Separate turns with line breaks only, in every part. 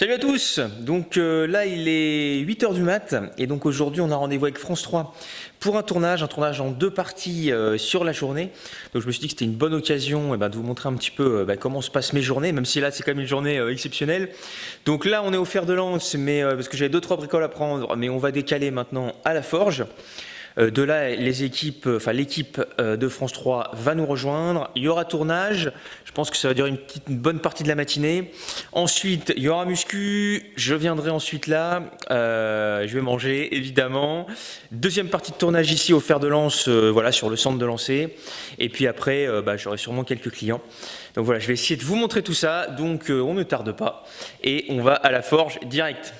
Salut à tous! Donc là il est 8 h du mat et donc aujourd'hui on a rendez-vous avec France 3 pour un tournage en deux parties sur la journée. Donc je me suis dit que c'était une bonne occasion de vous montrer un petit peu comment se passent mes journées, même si là c'est quand même une journée exceptionnelle. Donc là on est au fer de lance, mais parce que j'avais 2-3 bricoles à prendre, mais on va décaler maintenant à la forge. De là, l'équipe de France 3 va nous rejoindre. Il y aura tournage. Je pense que ça va durer une bonne partie de la matinée. Ensuite, il y aura muscu. Je viendrai ensuite là. Je vais manger, évidemment. Deuxième partie de tournage ici au fer de lance, sur le centre de lancer. Et puis après, j'aurai sûrement quelques clients. Donc voilà, je vais essayer de vous montrer tout ça. Donc on ne tarde pas. Et on va à la forge direct.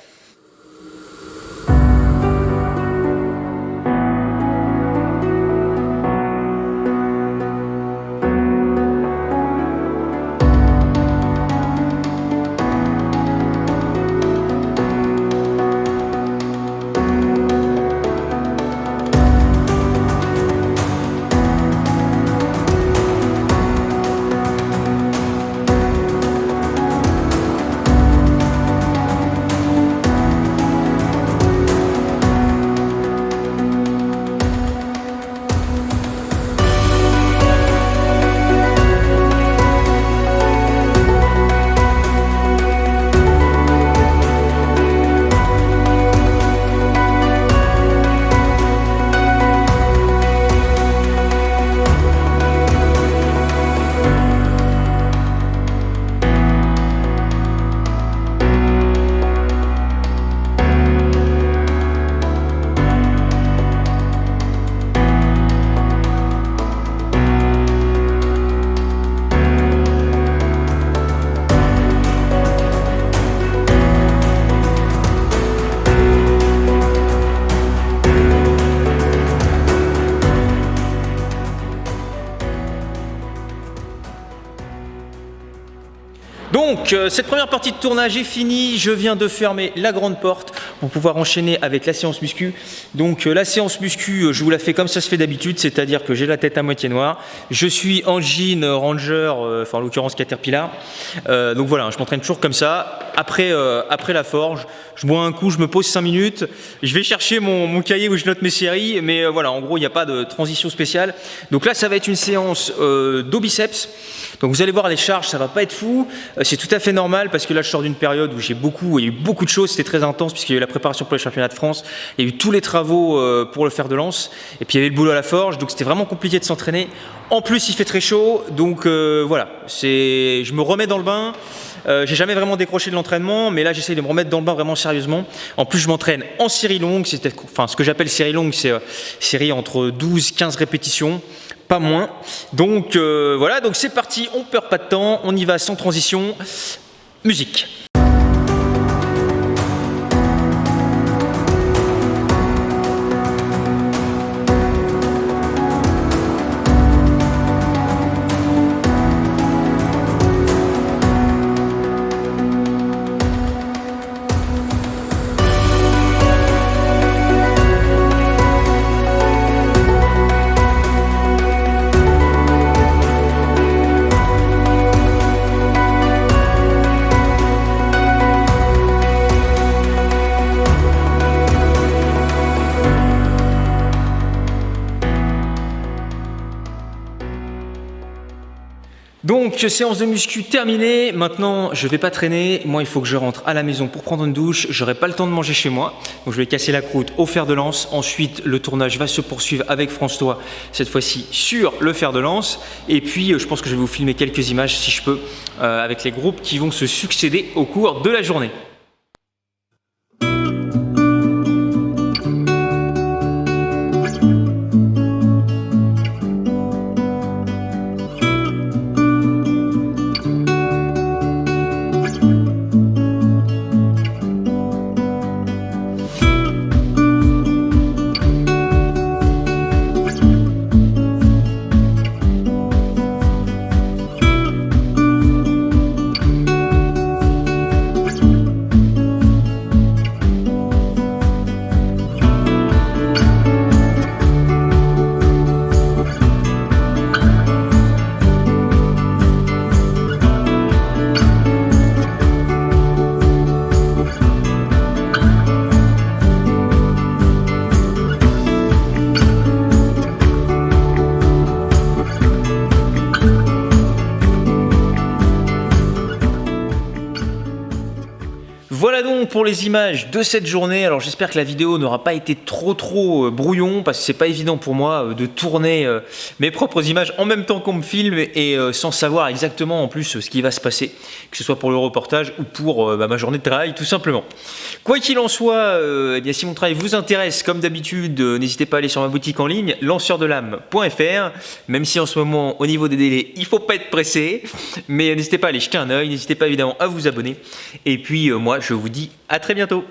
Donc, cette première partie de tournage est finie. Je viens de fermer la grande porte pour pouvoir enchaîner avec la séance muscu. Donc, la séance muscu, je vous la fais comme ça se fait d'habitude, c'est-à-dire que j'ai la tête à moitié noire. Je suis en jean Ranger, en l'occurrence Caterpillar. Donc voilà, je m'entraîne toujours comme ça. Après la forge, je bois un coup, je me pose 5 minutes. Je vais chercher mon cahier où je note mes séries, mais voilà, en gros, il n'y a pas de transition spéciale. Donc là, ça va être une séance dos biceps. Donc vous allez voir les charges, ça va pas être fou, c'est tout à fait normal parce que là je sors d'une période où il y a eu beaucoup de choses, c'était très intense puisqu'il y a eu la préparation pour les championnats de France, il y a eu tous les travaux pour le fer de lance et puis il y avait le boulot à la forge, donc c'était vraiment compliqué de s'entraîner. En plus il fait très chaud, donc voilà, je me remets dans le bain. J'ai jamais vraiment décroché de l'entraînement, mais là j'essaye de me remettre dans le bain vraiment sérieusement. En plus je m'entraîne en série longue, ce que j'appelle série longue, c'est série entre 12-15 répétitions. Pas moins. Donc voilà, donc c'est parti, on perd pas de temps, on y va sans transition. Musique. Donc, séance de muscu terminée. Maintenant, je vais pas traîner. Moi, il faut que je rentre à la maison pour prendre une douche. J'aurai pas le temps de manger chez moi. Donc, je vais casser la croûte au fer de lance. Ensuite, le tournage va se poursuivre avec France 3, cette fois-ci sur le fer de lance. Et puis, je pense que je vais vous filmer quelques images, si je peux, avec les groupes qui vont se succéder au cours de la journée. Voilà donc pour les images de cette journée. Alors j'espère que la vidéo n'aura pas été trop brouillon, parce que c'est pas évident pour moi de tourner mes propres images en même temps qu'on me filme et sans savoir exactement en plus ce qui va se passer, que ce soit pour le reportage ou pour ma journée de travail tout simplement. Quoi qu'il en soit, eh bien, si mon travail vous intéresse, comme d'habitude, n'hésitez pas à aller sur ma boutique en ligne, lanceurdelame.fr, même si en ce moment au niveau des délais il faut pas être pressé, mais n'hésitez pas à aller jeter un œil, n'hésitez pas évidemment à vous abonner, et puis moi je vous dis à très bientôt.